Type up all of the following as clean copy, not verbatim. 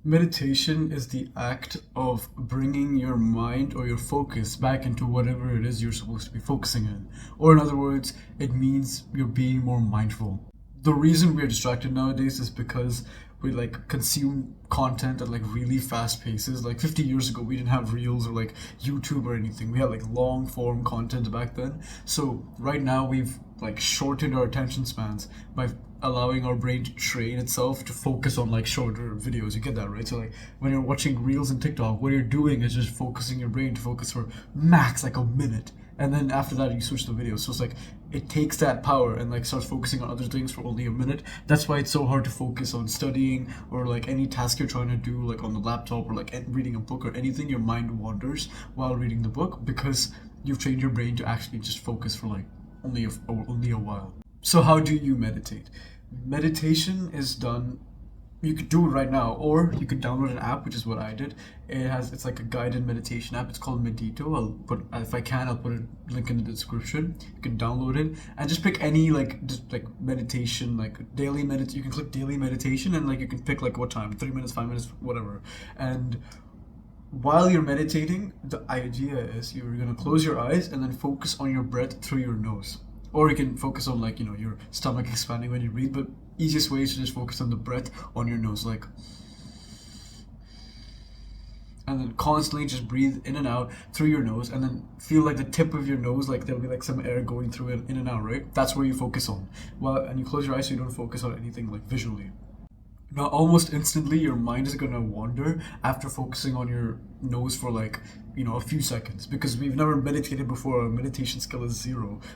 Meditation is the act of bringing your mind or your focus back into whatever it is you're supposed to be focusing in. Or, in other words, it means you're being more mindful. The reason we're distracted nowadays is because we consume content at really fast paces. Like 50 years ago, we didn't have reels or YouTube or anything. We had long form content back then. So, right now, we've shortened our attention spans by allowing our brain to train itself to focus on shorter videos. You get that, right? So when you're watching reels and TikTok, what you're doing is just focusing your brain to focus for max a minute, and then after that you switch the video. So it's it takes that power and starts focusing on other things for only a minute. That's why it's so hard to focus on studying or any task you're trying to do on the laptop or reading a book or anything. Your mind wanders while reading the book because you've trained your brain to actually just focus for only a while. So how do you meditate? Meditation is done. You could do it right now, or you could download an app, which is what I did. It's like a guided meditation app. It's called Medito. I'll put a link in the description. You can download it and just pick any meditation, daily You can click daily meditation and you can pick what time, 3 minutes, 5 minutes, whatever. And while you're meditating, the idea is you're gonna close your eyes and then focus on your breath through your nose. Or you can focus on your stomach expanding when you breathe, but easiest way is to just focus on the breath on your nose, and then constantly just breathe in and out through your nose, and then feel the tip of your nose, there'll be some air going through it in and out, right? That's where you focus on. And you close your eyes so you don't focus on anything visually. Now, almost instantly, your mind is gonna wander after focusing on your nose for a few seconds, because we've never meditated before. Our meditation skill is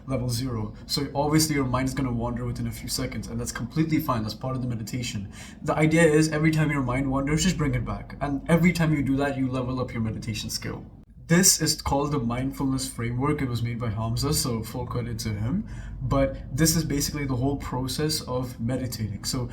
level zero. So obviously, your mind is gonna wander within a few seconds, and that's completely fine. That's part of the meditation. The idea is every time your mind wanders, just bring it back, and every time you do that, you level up your meditation skill. This is called the mindfulness framework. It was made by Hamza, so full credit to him. But this is basically the whole process of meditating. So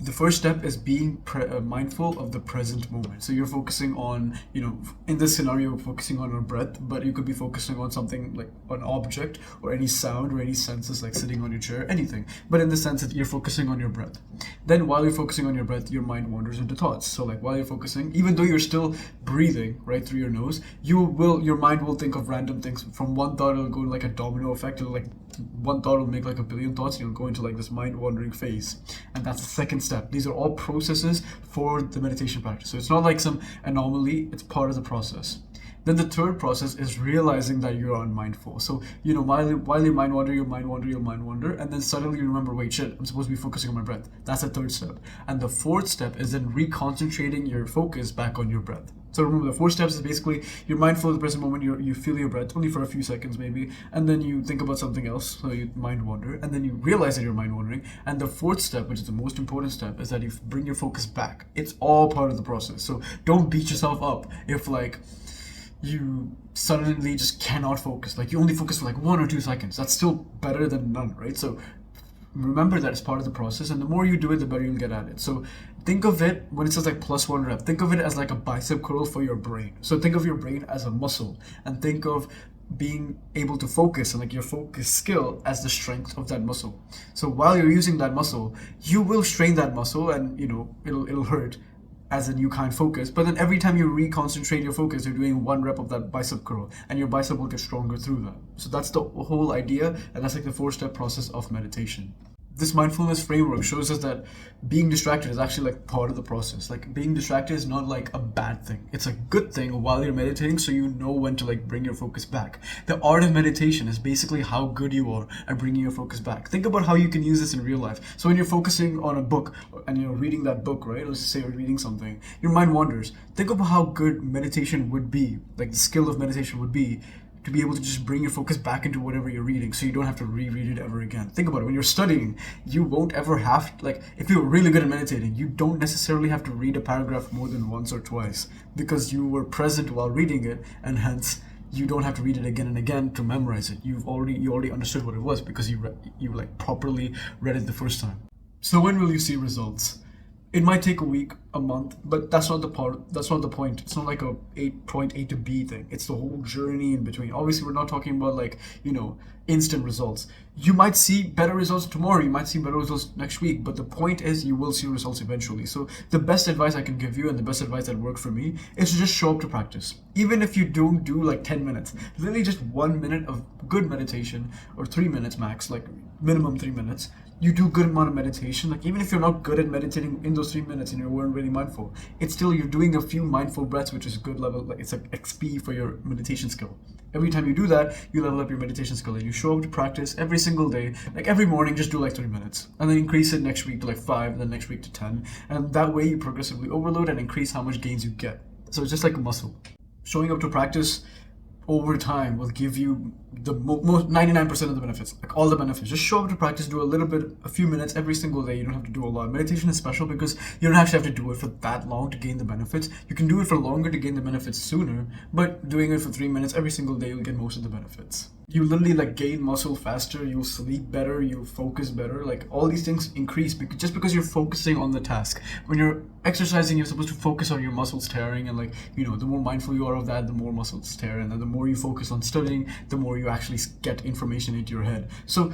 the first step is being mindful of the present moment. So you're focusing on, in this scenario, focusing on your breath, but you could be focusing on something an object or any sound or any senses sitting on your chair, anything. But in the sense that you're focusing on your breath. Then while you're focusing on your breath, your mind wanders into thoughts. So while you're focusing, even though you're still breathing right through your nose, your mind will think of random things. From one thought, it'll go like a domino effect. One thought will make a billion thoughts, and you'll go into this mind wandering phase. And that's the second step. These are all processes for the meditation practice. So it's not some anomaly, it's part of the process. Then the third process is realizing that you're unmindful. So, while your mind wander, and then suddenly you remember, wait, shit, I'm supposed to be focusing on my breath. That's the third step. And the fourth step is then reconcentrating your focus back on your breath. So remember, the four steps is basically you're mindful of the present moment, you feel your breath only for a few seconds maybe, and then you think about something else, so you mind wander, and then you realize that you're mind wandering. And the fourth step, which is the most important step, is that you bring your focus back. It's all part of the process. So don't beat yourself up if you suddenly just cannot focus. You only focus for 1 or 2 seconds. That's still better than none, right? So remember that it's part of the process, and the more you do it, the better you'll get at it. So think of it, when it says +1 rep, think of it as a bicep curl for your brain. So think of your brain as a muscle, and think of being able to focus and your focus skill as the strength of that muscle. So while you're using that muscle, you will strain that muscle, and it'll hurt, as in you can't focus. But then every time you reconcentrate your focus, you're doing 1 rep of that bicep curl, and your bicep will get stronger through that. So that's the whole idea, and that's the 4-step process of meditation. This mindfulness framework shows us that being distracted is actually part of the process. Being distracted is not a bad thing. It's a good thing while you're meditating, so you know when to bring your focus back. The art of meditation is basically how good you are at bringing your focus back. Think about how you can use this in real life. So when you're focusing on a book and you're reading that book, right? Let's just say you're reading something, your mind wanders. Think about how good meditation would be, the skill of meditation would be, to be able to just bring your focus back into whatever you're reading, so you don't have to reread it ever again. Think about it. When you're studying, you won't ever have if you're really good at meditating, you don't necessarily have to read a paragraph more than once or twice, because you were present while reading it, and hence you don't have to read it again and again to memorize it. You already understood what it was because you properly read it the first time. So when will you see results? It might take a week, a month, but that's not the part. That's not the point. It's not like a point A to B thing. It's the whole journey in between. Obviously, we're not talking about like instant results. You might see better results tomorrow. You might see better results next week. But the point is, you will see results eventually. So the best advice I can give you, and the best advice that worked for me, is to just show up to practice. Even if you don't do like 10 minutes, literally just 1 minute of good meditation, or 3 minutes max, like minimum 3 minutes. You do good amount of meditation, like even if you're not good at meditating in those 3 minutes and you weren't really mindful, it's still, you're doing a few mindful breaths, which is a good level, like it's like XP for your meditation skill. Every time you do that, you level up your meditation skill, and you show up to practice every single day. Like every morning, just do like 3 minutes, and then increase it next week to like 5, and then next week to 10, and that way you progressively overload and increase how much gains you get. So it's just like a muscle. Showing up to practice over time will give you the most 99% of the benefits, like all the benefits. Just show up to practice, do a little bit, a few minutes every single day. You don't have to do a lot. Meditation is special because you don't actually have to do it for that long to gain the benefits. You can do it for longer to gain the benefits sooner, but doing it for 3 minutes every single day, you'll get most of the benefits. You literally like gain muscle faster, you'll sleep better, you'll focus better, like all these things increase just because you're focusing on the task. When you're exercising, you're supposed to focus on your muscles tearing, and like the more mindful you are of that, the more muscles tear, and then the more you focus on studying, the more you actually get information into your head. So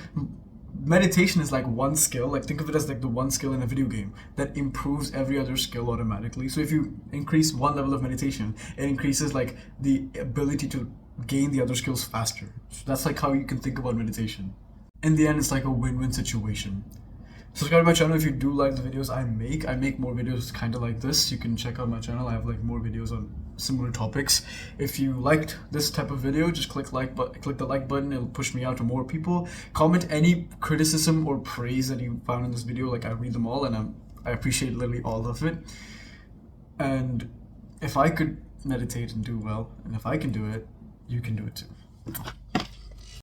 meditation is like one skill. Like think of it as like the one skill in a video game that improves every other skill automatically. So if you increase one level of meditation, it increases like the ability to gain the other skills faster. So that's like how you can think about meditation. In the end, it's like a win-win situation. Subscribe to my channel if you do like the videos I make. I make more videos kind of like this. You can check out my channel. I have like more videos on similar topics. If you liked this type of video, just click the like button. It'll push me out to more people. Comment any criticism or praise that you found in this video. Like I read them all, and I appreciate literally all of it. And if I could meditate and do well, and if I can do it, you can do it too.